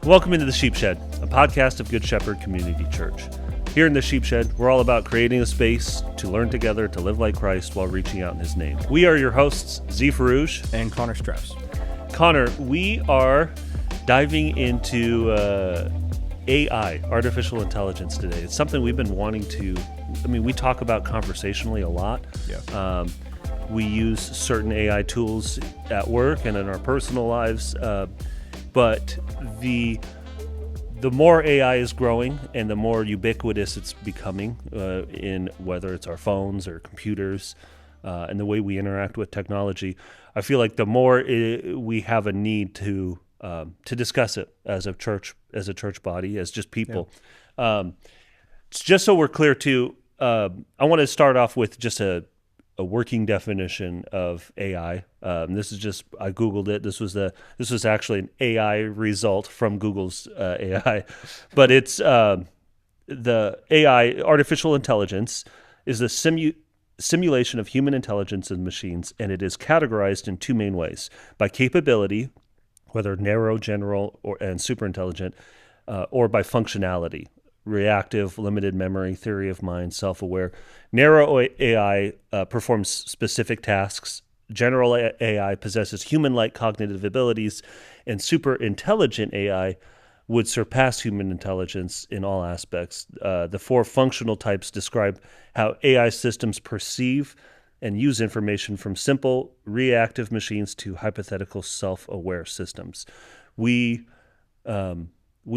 Welcome into the Sheep Shed, a podcast of Good Shepherd Community Church. Here in the Sheep Shed, we're all about creating a space to learn together to live like Christ while reaching out in His name. We are your hosts, Z Farouche and Connor Strauss. Connor, we are diving into AI, artificial intelligence today. It's something we've been wanting to, we talk about conversationally a lot. Yeah. We use certain AI tools at work and in our personal lives, but the more AI is growing and the more ubiquitous it's becoming in whether it's our phones or computers and the way we interact with technology, I feel like the more we have a need to discuss it as a church body, as just people. Yeah. Just so we're clear too, I want to start off with just a working definition of AI. This is just, I Googled it. This was actually an AI result from Google's AI, but it's the AI, artificial intelligence, is the simulation of human intelligence in machines, and it is categorized in two main ways: by capability, whether narrow, general, and super intelligent, or by functionality. Reactive, limited memory, theory of mind, self-aware. Narrow AI performs specific tasks. General AI possesses human-like cognitive abilities, and super intelligent AI would surpass human intelligence in all aspects. The four functional types describe how AI systems perceive and use information, from simple reactive machines to hypothetical self-aware systems. We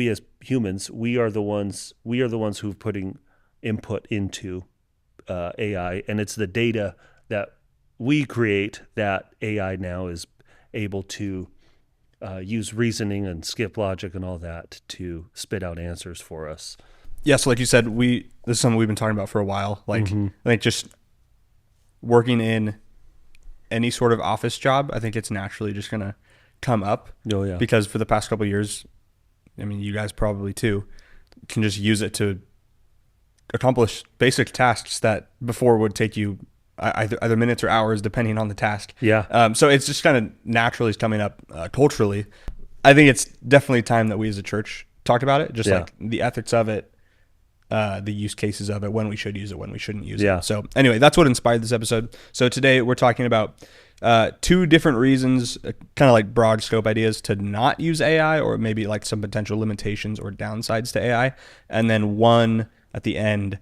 as humans, we are the ones who are putting input into AI, and it's the data that we create that AI now is able to use reasoning and skip logic and all that to spit out answers for us. Yeah, so like you said, this is something we've been talking about for a while. Like, I think just working in any sort of office job, I think it's naturally just going to come up. Oh, yeah. Because for the past couple of years, you guys probably too, can just use it to accomplish basic tasks that before would take you either minutes or hours, depending on the task. Yeah. So it's just kind of naturally coming up culturally. I think it's definitely time that we as a church talked about it, just like the ethics of it, the use cases of it, when we should use it, when we shouldn't use it. So anyway, that's what inspired this episode. So today we're talking about two different reasons, kind of like broad scope ideas to not use AI, or maybe like some potential limitations or downsides to AI. And then one at the end,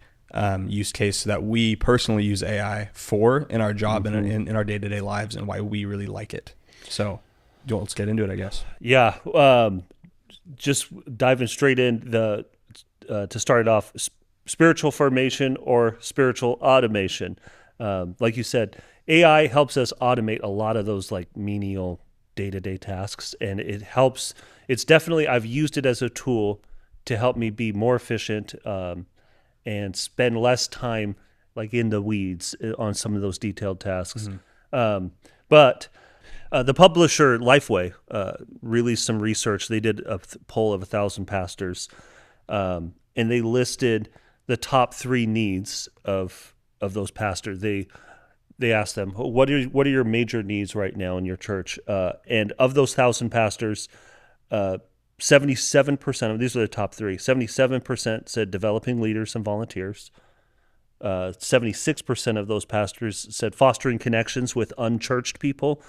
use case that we personally use AI for in our job and in our day-to-day lives, and why we really like it. So let's get into it, I guess. Yeah. Just diving straight in, to start it off, spiritual formation or spiritual automation. Like you said, AI helps us automate a lot of those like menial day-to-day tasks, and it helps. It's definitely, I've used it as a tool to help me be more efficient and spend less time like in the weeds on some of those detailed tasks. But the publisher Lifeway released some research. They did a poll of 1,000 pastors, and they listed the top 3 needs of those pastors. They asked them, what are your major needs right now in your church? And of those 1,000 pastors, 77% of these are the top 3. 77% said developing leaders and volunteers. 76% of those pastors said fostering connections with unchurched people,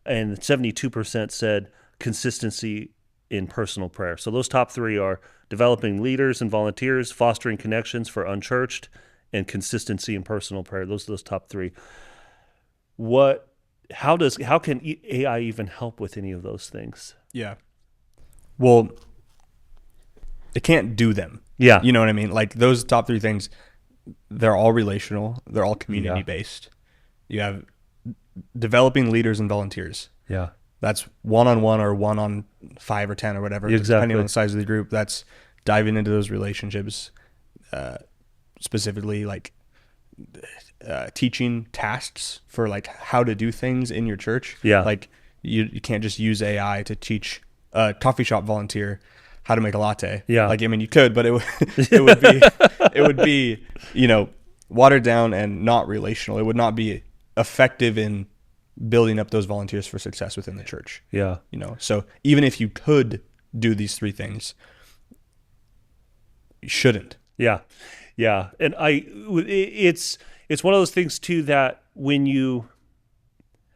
and 72% said consistency in personal prayer. So those top 3 are developing leaders and volunteers, fostering connections for unchurched, and consistency in personal prayer. Those are those top 3. How can AI even help with any of those things? Yeah. Well, it can't do them. Yeah. You know what I mean? Like those top 3 things, they're all relational. They're all community based. You have developing leaders and volunteers. Yeah. That's 1-on-1 or 1-on-5 or 10 or whatever, depending on the size of the group. That's diving into those relationships, specifically like teaching tasks for like how to do things in your church. Yeah. Like you can't just use AI to teach a coffee shop volunteer how to make a latte. Yeah. Like, you could, but it would be, watered down and not relational. It would not be effective in building up those volunteers for success within the church. Yeah. So even if you could do these three things. You shouldn't. Yeah. Yeah. And it's one of those things too, that when you,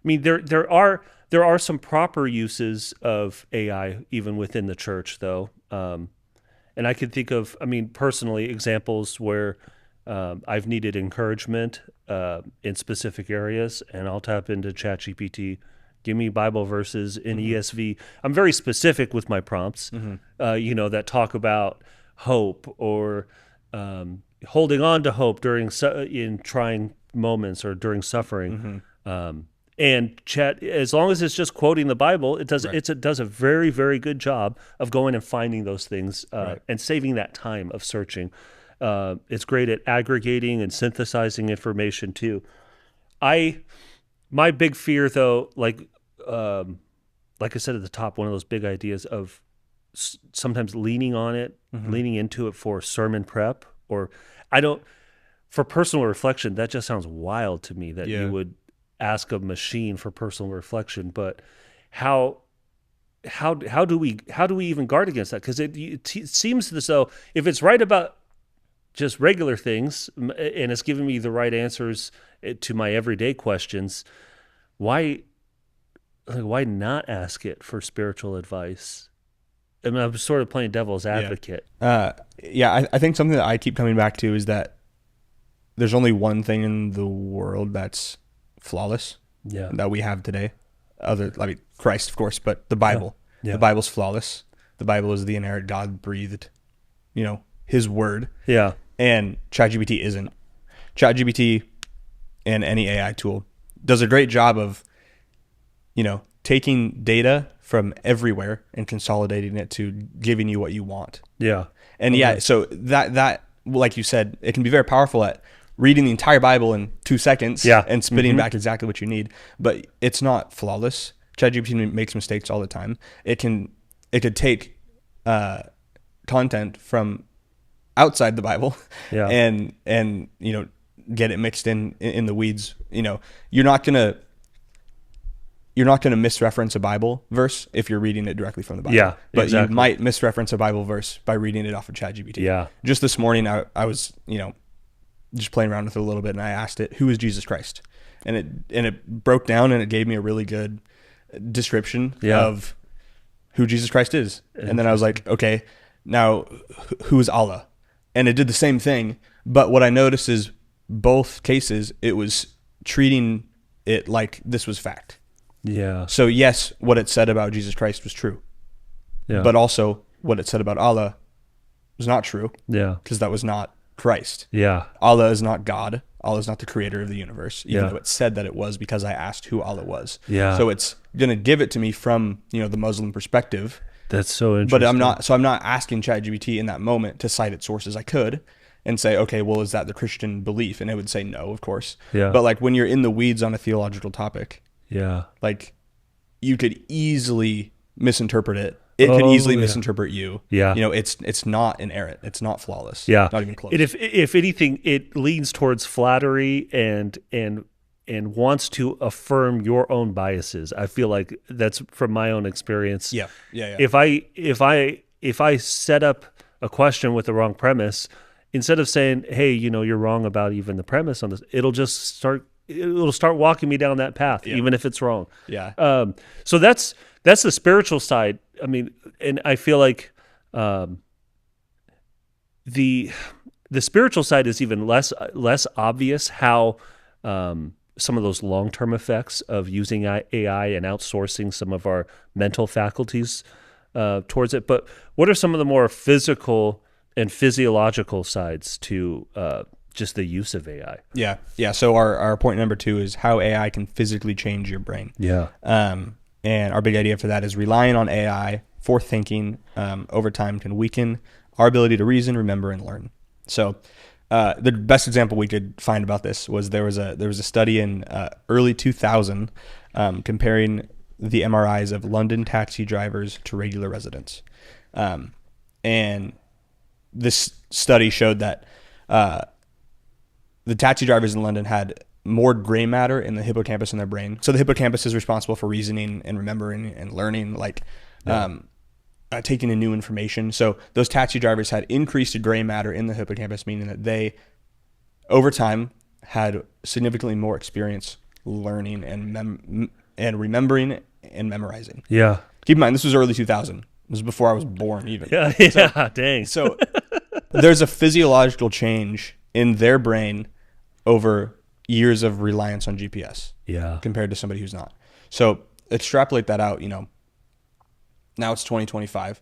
I mean, there are some proper uses of AI even within the church though. And I can think of, I mean, personally, examples where I've needed encouragement in specific areas, and I'll tap into ChatGPT. Give me Bible verses in ESV. I'm very specific with my prompts, that talk about hope or holding on to hope in trying moments or during suffering. And Chat, as long as it's just quoting the Bible, it does it does a very, very good job of going and finding those things and saving that time of searching. It's great at aggregating and synthesizing information too. My big fear though, like I said at the top, one of those big ideas of sometimes leaning on it, leaning into it for sermon prep, or for personal reflection, that just sounds wild to me that you would ask a machine for personal reflection. But how do we even guard against that? Because it seems as though if it's right about just regular things and it's giving me the right answers to my everyday questions, why not ask it for spiritual advice? I mean, I'm sort of playing devil's advocate. I think something that I keep coming back to is that there's only one thing in the world that's flawless that we have today. Christ, of course, but the Bible. Yeah. The Bible's flawless. The Bible is the inerrant God breathed, his word. Yeah. And ChatGPT isn't. ChatGPT and any AI tool does a great job of, taking data from everywhere and consolidating it to giving you what you want. Yeah. And so that like you said, it can be very powerful at reading the entire Bible in 2 seconds and spitting back exactly what you need, but it's not flawless. ChatGPT makes mistakes all the time. It could take content from outside the Bible and get it mixed in the weeds. You're not gonna misreference a Bible verse if you're reading it directly from the Bible. Yeah, but exactly. You might misreference a Bible verse by reading it off of ChatGPT. Yeah. Just this morning, I was just playing around with it a little bit, and I asked it, "Who is Jesus Christ?" And it broke down and it gave me a really good description of who Jesus Christ is. And then I was like, okay, now who is Allah? And it did the same thing, but what I noticed is both cases it was treating it like this was fact. Yeah. So yes, what it said about Jesus Christ was true. Yeah. But also what it said about Allah was not true. Yeah. Because that was not Christ. Yeah. Allah is not God. Allah is not the creator of the universe, even though it said that it was, because I asked who Allah was. Yeah. So it's going to give it to me from, the Muslim perspective. That's so interesting. But I'm not asking ChatGPT in that moment to cite its sources. I could and say, okay, well, is that the Christian belief? And it would say no, of course. Yeah. But like when you're in the weeds on a theological topic, like you could easily misinterpret it. It could easily misinterpret you. Yeah. It's not inerrant. It's not flawless. Yeah. Not even close. And if anything, it leans towards flattery and wants to affirm your own biases. I feel like that's from my own experience. Yeah. If I set up a question with the wrong premise, instead of saying, "Hey, you're wrong about even the premise on this," it'll start walking me down that path, even if it's wrong. Yeah. So that's the spiritual side. I mean, and I feel like the spiritual side is even less obvious how some of those long-term effects of using AI and outsourcing some of our mental faculties towards it. But what are some of the more physical and physiological sides to just the use of AI? Yeah. So our point number 2 is how AI can physically change your brain. Yeah. And our big idea for that is relying on AI for thinking over time can weaken our ability to reason, remember, and learn. So the best example we could find about this was there was a study in early 2000 comparing the MRIs of London taxi drivers to regular residents. And this study showed that the taxi drivers in London had more gray matter in the hippocampus in their brain. So the hippocampus is responsible for reasoning and remembering and learning. taking in new information. So those taxi drivers had increased gray matter in the hippocampus, meaning that they, over time, had significantly more experience learning and remembering and memorizing. Yeah. Keep in mind, this was early 2000. This was before I was born even. Yeah. Dang. So there's a physiological change in their brain over years of reliance on GPS. Yeah. Compared to somebody who's not. So extrapolate that out, now it's 2025.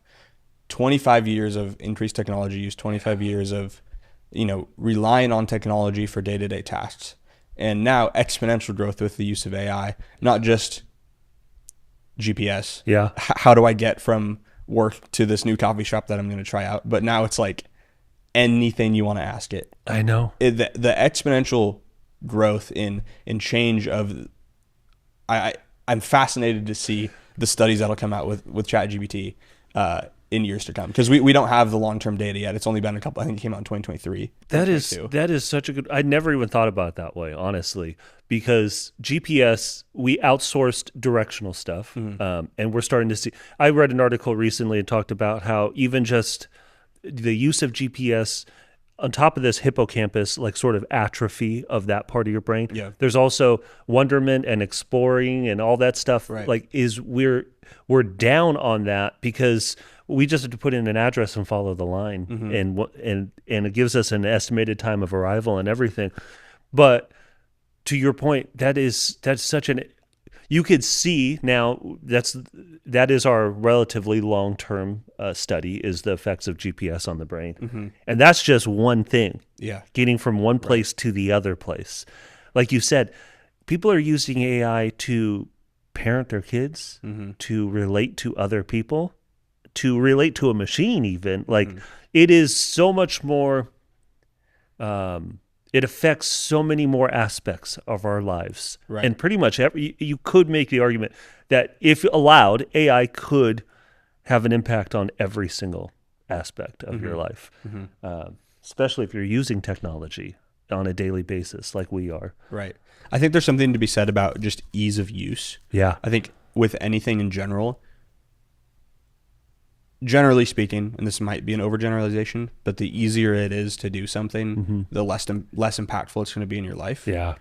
25 years of increased technology use, 25 years of, relying on technology for day-to-day tasks. And now exponential growth with the use of AI, not just GPS. Yeah. How do I get from work to this new coffee shop that I'm going to try out? But now it's like anything you want to ask it. I know. The exponential growth in change of, I'm fascinated to see the studies that'll come out with ChatGPT in years to come, because we don't have the long-term data yet. It's only been a couple. I think it came out in 2023. That is such a good. I never even thought about it that way, honestly, because GPS, we outsourced directional stuff, and we're starting to see. I read an article recently and talked about how even just the use of GPS on top of this hippocampus, like sort of atrophy of that part of your brain. Yeah. There's also wonderment and exploring and all that stuff. Right. Like we're down on that because we just have to put in an address and follow the line, and it gives us an estimated time of arrival and everything. But to your point, that's such an. You could see now that is our relatively long-term study, is the effects of GPS on the brain. And that's just one thing. Yeah. Getting from one place to the other place. Like you said, people are using AI to parent their kids, to relate to other people, to relate to a machine even. Like it is so much more it affects so many more aspects of our lives. Right. And pretty much you could make the argument that if allowed, AI could have an impact on every single aspect of your life, especially if you're using technology on a daily basis like we are. Right. I think there's something to be said about just ease of use. Yeah. I think with anything in general, generally speaking, and this might be an overgeneralization, but the easier it is to do something, the less impactful it's going to be in your life. Yeah.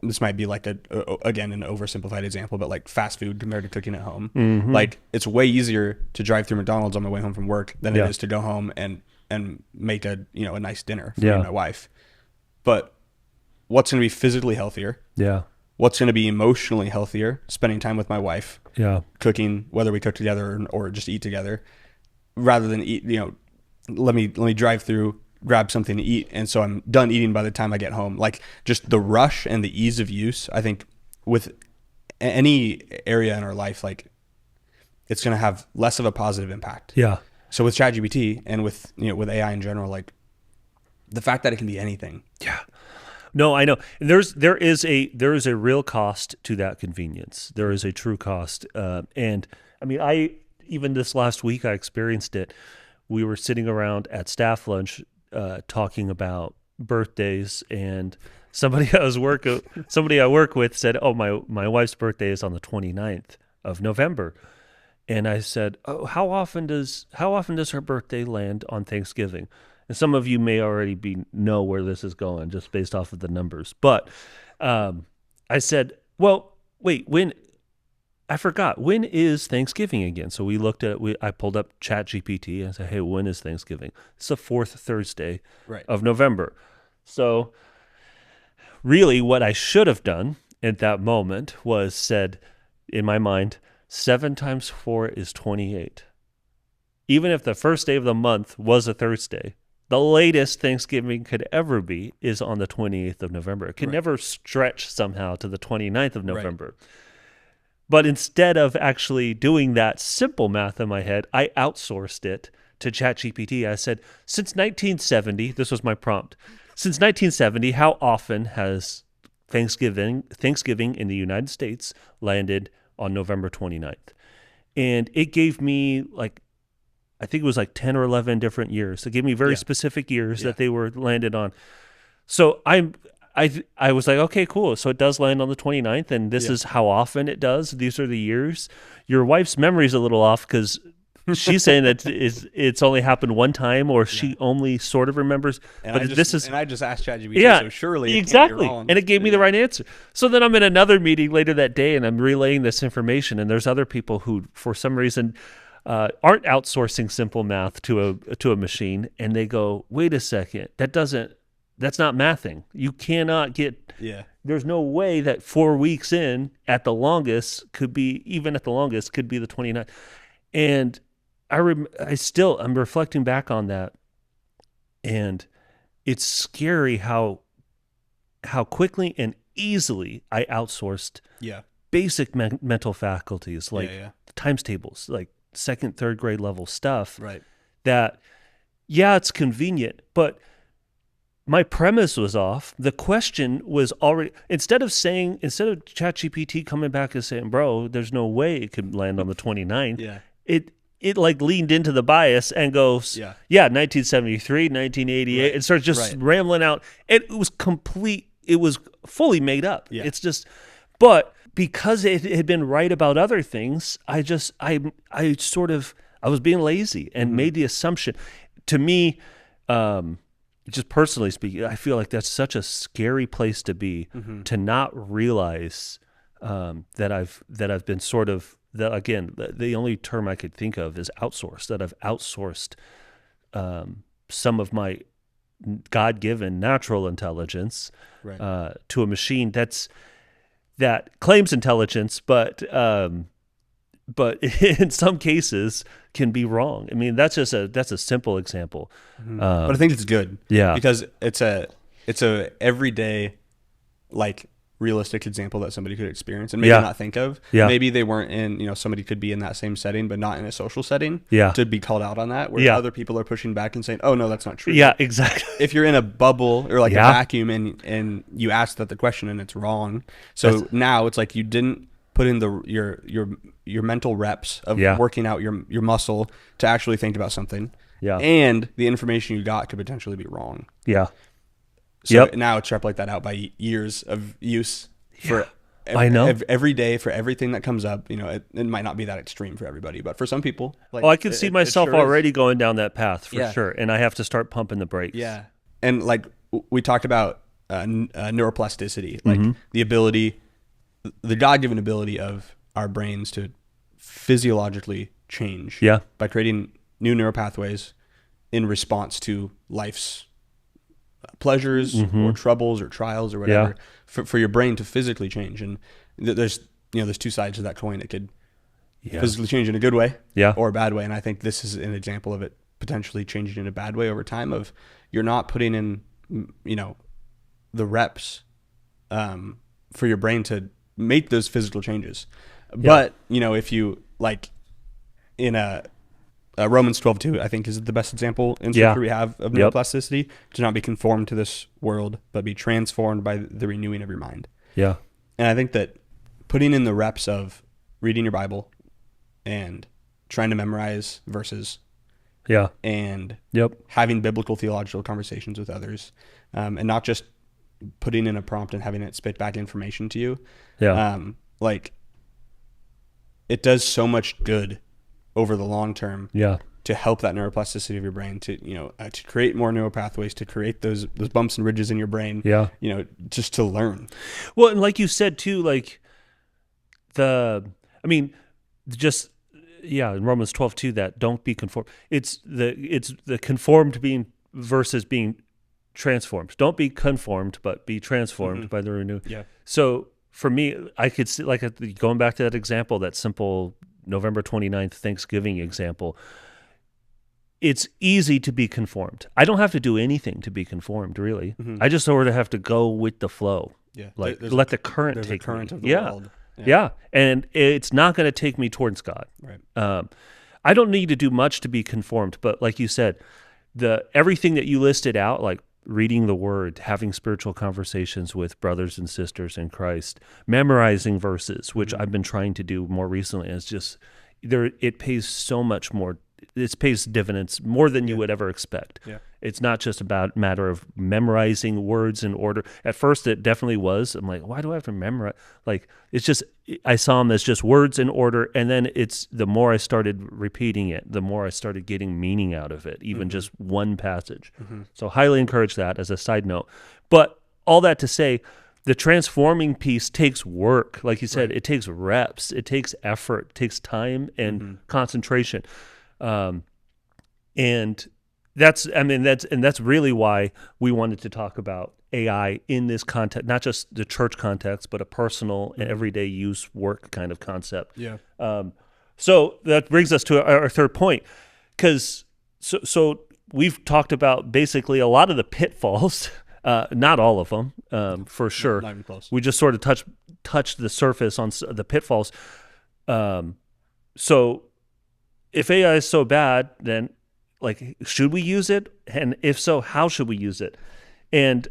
This might be like again an oversimplified example, but like fast food compared to cooking at home. Like it's way easier to drive through McDonald's on my way home from work than it is to go home and make a nice dinner for me and my wife. But what's going to be physically healthier? Yeah. What's going to be emotionally healthier? Spending time with my wife. Yeah. Cooking, whether we cook together or just eat together, rather than eat. Let me drive through, grab something to eat, and so I'm done eating by the time I get home. Like just the rush and the ease of use. I think with any area in our life, like it's going to have less of a positive impact. Yeah. So with ChatGPT and with AI in general, like the fact that it can be anything. Yeah. No, I know. There is a real cost to that convenience. There is a true cost, and I mean, even this last week I experienced it. We were sitting around at staff lunch, talking about birthdays, and somebody I work with said, "Oh, my wife's birthday is on the 29th of November," and I said, "Oh, how often does her birthday land on Thanksgiving?" And some of you may already know where this is going just based off of the numbers. But I said, well, wait, I forgot, when is Thanksgiving again? So we looked at I pulled up ChatGPT and said, hey, when is Thanksgiving? It's the fourth Thursday of November. So really what I should have done at that moment was said, in my mind, 7 times 4 is 28. Even if the first day of the month was a Thursday, the latest Thanksgiving could ever be is on the 28th of November. It could never stretch somehow to the 29th of November. Right. But instead of actually doing that simple math in my head, I outsourced it to ChatGPT. I said, since 1970, this was my prompt, since 1970, how often has Thanksgiving in the United States landed on November 29th? And it gave me I think it was 10 or 11 different years. It gave me very specific years that they were landed on. So I was like, okay, cool. So it does land on the 29th, and this is how often it does. These are the years. Your wife's memory's a little off because she's saying that it's only happened one time, or she only sort of remembers. And But this is and I just asked ChatGPT, so surely it can't be wrong. and it gave me the right answer. So then I'm in another meeting later that day, and I'm relaying this information, and there's other people who, for some reason, aren't outsourcing simple math to a machine, and they go, "Wait a second, that's not mathing. You cannot get." Yeah. There's no way that 4 weeks in, at the longest, could be the 29th. And I'm reflecting back on that, and it's scary how quickly and easily I outsourced basic mental faculties like times tables, like second, third grade level stuff. Right. That, it's convenient, but my premise was off. The question was already, instead of ChatGPT coming back and saying, bro, there's no way it could land on the 29th. It like leaned into the bias and goes, 1973, 1988. Right. It starts just rambling out. It was fully made up. Yeah. It's just, but because it had been right about other things, I was being lazy and made the assumption. To me, just personally speaking, I feel like that's such a scary place to be, to not realize that I've been sort of, that again, the only term I could think of is outsourced, that I've outsourced some of my God-given natural intelligence to a machine that claims intelligence, but in some cases can be wrong. I mean, that's a simple example. But I think it's good. Yeah. Because it's a everyday, like, realistic example that somebody could experience and maybe not think of. Yeah. Maybe they weren't in, somebody could be in that same setting, but not in a social setting. Yeah. To be called out on that, where other people are pushing back and saying, oh, no, that's not true. Yeah, exactly. If you're in a bubble or like a vacuum and you ask that the question and it's wrong. So now it's like you didn't put in your mental reps of working out your muscle to actually think about something. Yeah. And the information you got could potentially be wrong. Yeah. So now extrapolate that out by years of use for every day, for everything that comes up. It might not be that extreme for everybody, but for some people, like, I could see myself sure already going down that path for sure, and I have to start pumping the brakes. Yeah. And like we talked about neuroplasticity, like the ability, the God-given ability of our brains to physiologically change by creating new neural pathways in response to life's pleasures or troubles or trials or whatever, for your brain to physically change. And there's two sides to that coin. It could physically change in a good way or a bad way. And I think this is an example of it potentially changing in a bad way over time, of you're not putting in, the reps for your brain to make those physical changes. But, if you, like, in Romans 12:2, I think, is the best example in scripture we have of neuroplasticity. To not be conformed to this world, but be transformed by the renewing of your mind. Yeah. And I think that putting in the reps of reading your Bible and trying to memorize verses and having biblical theological conversations with others, and not just putting in a prompt and having it spit back information to you. Like, it does so much good over the long term to help that neuroplasticity of your brain, to to create more neural pathways, to create those bumps and ridges in your brain, just to learn. Well, and like you said too, like in Romans 12:2, that don't be conformed. It's the conformed being versus being transformed. Don't be conformed, but be transformed by the renewal. So for me, I could see, like, going back to that example, that simple November 29th Thanksgiving example, it's easy to be conformed. I don't have to do anything to be conformed, really. I just sort of have to go with the flow. Like, let the current take the current of the world. And it's not going to take me towards God. Right. I don't need to do much to be conformed, but like you said, everything that you listed out, like reading the word, having spiritual conversations with brothers and sisters in Christ, memorizing verses, which I've been trying to do more recently. It's just it pays so much more it pays dividends more than you would ever expect. Yeah. It's not just about matter of memorizing words in order. At first, it definitely was. I'm like, why do I have to memorize? Like, it's just, I saw them as just words in order. And then it's the more I started repeating it, the more I started getting meaning out of it, even just one passage. So highly encourage that as a side note. But all that to say, the transforming piece takes work. Like you said, it takes reps, it takes effort, it takes time and concentration. And that's really why we wanted to talk about AI in this context, not just the church context, but a personal and everyday use work kind of concept. Yeah. So that brings us to our third point, because so we've talked about basically a lot of the pitfalls, not all of them, for sure. Not even close. We just sort of touched the surface on the pitfalls. So if AI is so bad, then like, should we use it? And if so, how should we use it? And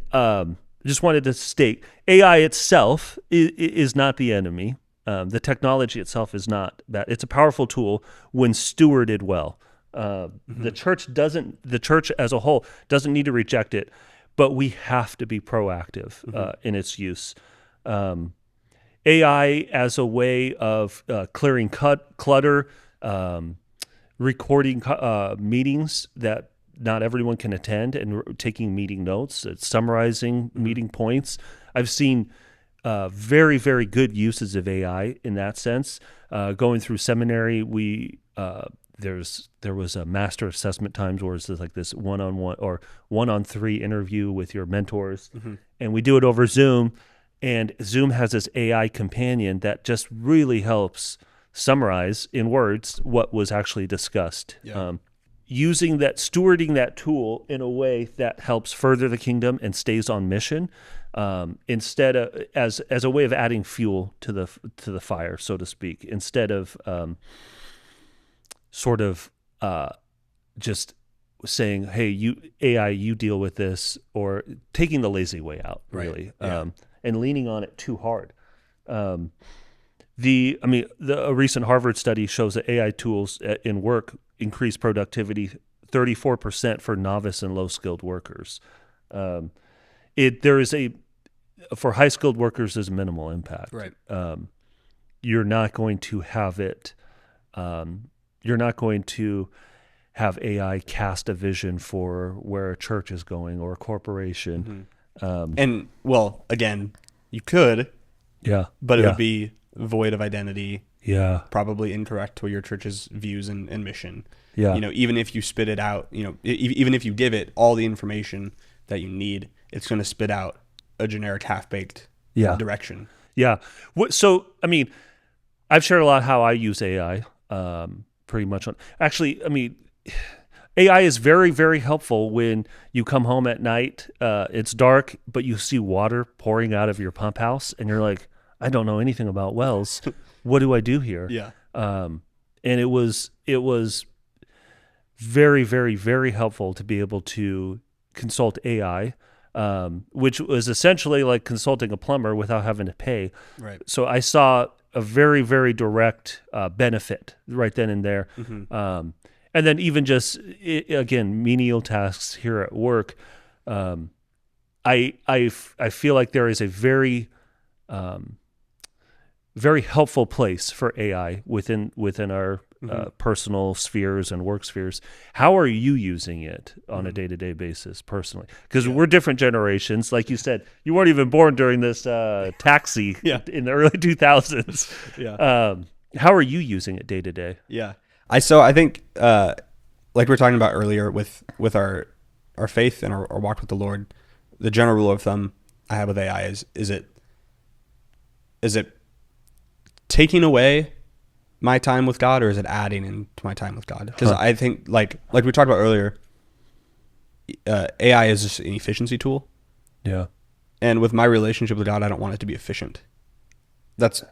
just wanted to state, AI itself is not the enemy. The technology itself is not bad. It's a powerful tool when stewarded well. The church as a whole doesn't need to reject it, but we have to be proactive in its use. AI as a way of clearing clutter, recording meetings that not everyone can attend, and taking meeting notes, summarizing meeting points. I've seen very, very good uses of AI in that sense. Going through seminary, there was a master assessment times where it's like this one-on-one or one-on-three interview with your mentors, and we do it over Zoom. And Zoom has this AI companion that just really helps summarize in words what was actually discussed. Yeah. Stewarding that tool in a way that helps further the kingdom and stays on mission, instead of as a way of adding fuel to the fire, so to speak, instead of just saying, "Hey, you AI, you deal with this," or taking the lazy way out, really, and leaning on it too hard. A recent Harvard study shows that AI tools in work increase productivity 34% for novice and low-skilled workers. For high-skilled workers, there's minimal impact. Right. You're not going to have it. You're not going to have AI cast a vision for where a church is going or a corporation. And well, again, you could, but it would be void of identity. Yeah. Probably incorrect to your church's views and mission. Yeah. Even if you spit it out, even if you give it all the information that you need, it's going to spit out a generic half-baked direction. Yeah. So, I've shared a lot how I use AI, pretty much AI is very, very helpful when you come home at night, it's dark, but you see water pouring out of your pump house, and you're like, I don't know anything about wells. What do I do here? Yeah. And it was very, very, very helpful to be able to consult AI, which was essentially like consulting a plumber without having to pay. Right. So I saw a very, very direct benefit right then and there. And then even just, again, menial tasks here at work, I feel like there is a very very helpful place for AI within our personal spheres and work spheres. How are you using it on a day-to-day basis personally? Because we're different generations. Like you said, you weren't even born during this taxi in the early 2000s. How are you using it day to day? Yeah. I think like we were talking about earlier with our faith and our walk with the Lord, the general rule of thumb I have with AI is it taking away my time with God, or is it adding into my time with God? Because I think like we talked about earlier, AI is just an efficiency tool. Yeah. And with my relationship with God, I don't want it to be efficient. That's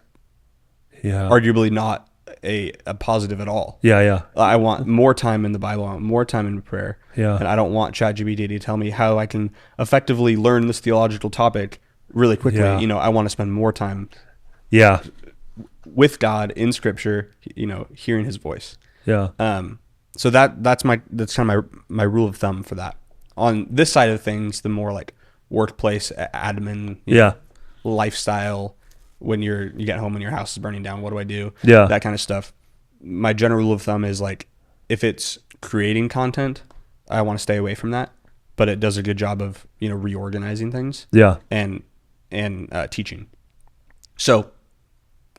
Yeah. arguably not a positive at all. Yeah. I want more time in the Bible. I want more time in prayer. Yeah. And I don't want ChatGPT to tell me how I can effectively learn this theological topic really quickly. Yeah. I want to spend more time Yeah. with God in Scripture, hearing His voice. Yeah. So that's kind of my rule of thumb for that. On this side of things, the more like workplace admin, lifestyle, when you get home and your house is burning down, what do I do? Yeah. That kind of stuff. My general rule of thumb is like, if it's creating content, I want to stay away from that, but it does a good job of, reorganizing things. Yeah. And teaching. So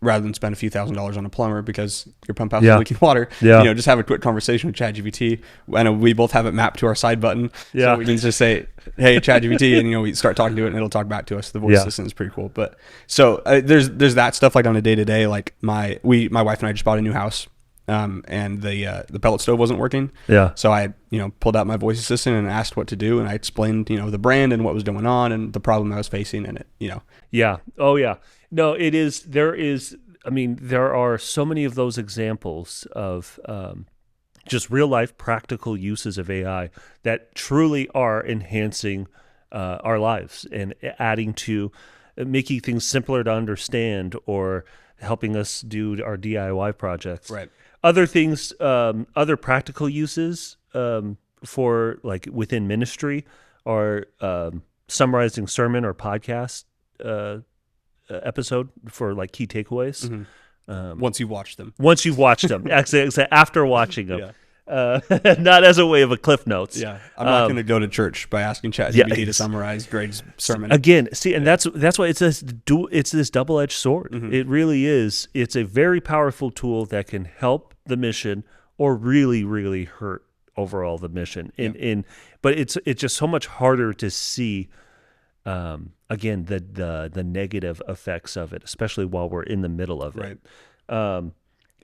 rather than spend a few $1,000s on a plumber because your pump house is leaking water, just have a quick conversation with ChatGPT. I know we both have it mapped to our side button. So we can just say, hey, ChatGPT, and we start talking to it and it'll talk back to us. The voice assistant is pretty cool. But so there's that stuff like on a day-to-day, like my wife and I just bought a new house. And the pellet stove wasn't working. Yeah. So I, pulled out my voice assistant and asked what to do, and I explained, the brand and what was going on and the problem I was facing, and it. Yeah. Oh yeah. No, it is. There is. I mean, there are so many of those examples of just real life practical uses of AI that truly are enhancing our lives and adding to making things simpler to understand or helping us do our DIY projects. Right. Other things, other practical uses for like within ministry are summarizing sermon or podcast episode for like key takeaways. Mm-hmm. Once you've watched them. Once you've watched them. Actually, after watching them. Not as a way of a cliff notes. Yeah, I'm not going to go to church by asking ChatGPT to summarize Greg's sermon. Again, see, and that's why it's this double-edged sword. Mm-hmm. It really is. It's a very powerful tool that can help the mission or really, really hurt overall the mission. But it's just so much harder to see. Again, the negative effects of it, especially while we're in the middle of it. Right.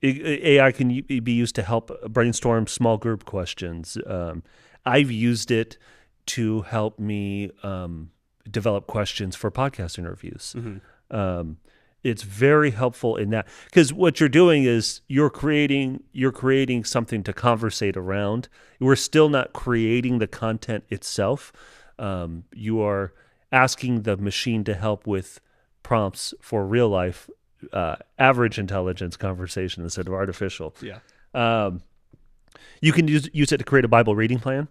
AI can be used to help brainstorm small group questions. I've used it to help me develop questions for podcast interviews. Mm-hmm. It's very helpful in that, because what you're doing is you're creating something to conversate around. We're still not creating the content itself. You are asking the machine to help with prompts for real life, average intelligence conversation instead of artificial. Yeah. You can use it to create a Bible reading plan.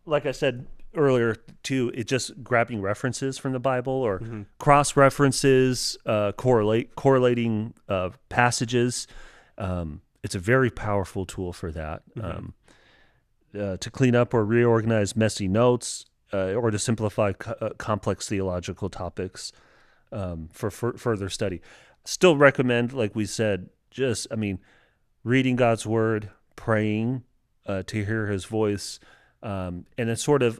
Like I said earlier too, it's just grabbing references from the Bible or cross references, correlating passages. It's a very powerful tool for that. To clean up or reorganize messy notes, or to simplify complex theological topics for further study. Still recommend, like we said, reading God's word, praying to hear his voice, and then sort of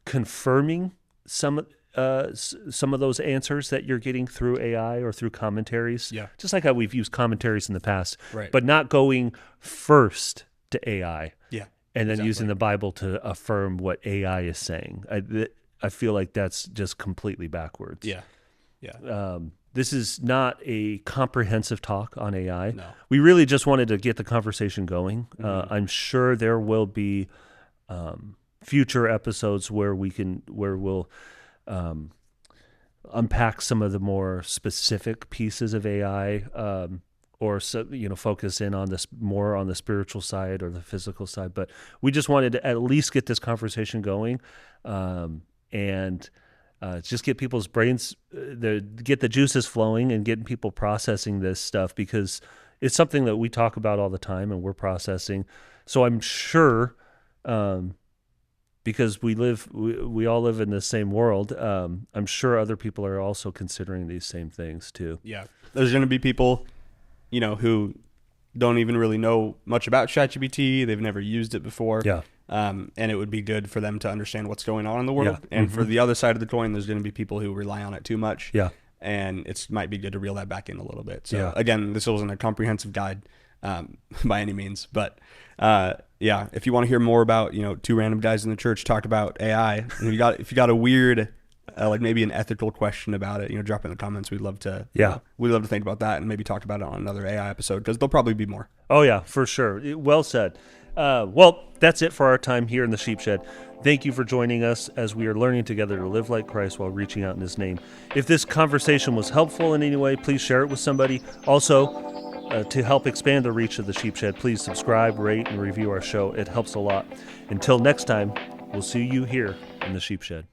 confirming some of those answers that you're getting through AI or through commentaries. Yeah. Just like how we've used commentaries in the past, right, but not going first to AI. Yeah. And then using the Bible to affirm what AI is saying. I feel like that's just completely backwards. Yeah, yeah. This is not a comprehensive talk on AI. No. We really just wanted to get the conversation going. Mm-hmm. I'm sure there will be future episodes where we'll unpack some of the more specific pieces of AI. Or focus in on this more on the spiritual side or the physical side. But we just wanted to at least get this conversation going, and just get people's brains, get the juices flowing, and getting people processing this stuff, because it's something that we talk about all the time and we're processing. So I'm sure, because we all live in the same world, I'm sure other people are also considering these same things too. Yeah, there's going to be people who don't even really know much about ChatGPT. They've never used it before. Yeah. And it would be good for them to understand what's going on in the world. Yeah. And for the other side of the coin, there's going to be people who rely on it too much. Yeah. And it might be good to reel that back in a little bit. So again, this wasn't a comprehensive guide by any means, but if you want to hear more about, two random guys in the church talk about AI, and if you got a weird, like maybe an ethical question about it, drop in the comments. We'd love to, we'd love to think about that and maybe talk about it on another AI episode, because there'll probably be more. Oh yeah, for sure. Well said. Well, that's it for our time here in the Sheep Shed. Thank you for joining us as we are learning together to live like Christ while reaching out in his name. If this conversation was helpful in any way, please share it with somebody. Also, to help expand the reach of the Sheep Shed, please subscribe, rate, and review our show. It helps a lot. Until next time, we'll see you here in the Sheep Shed.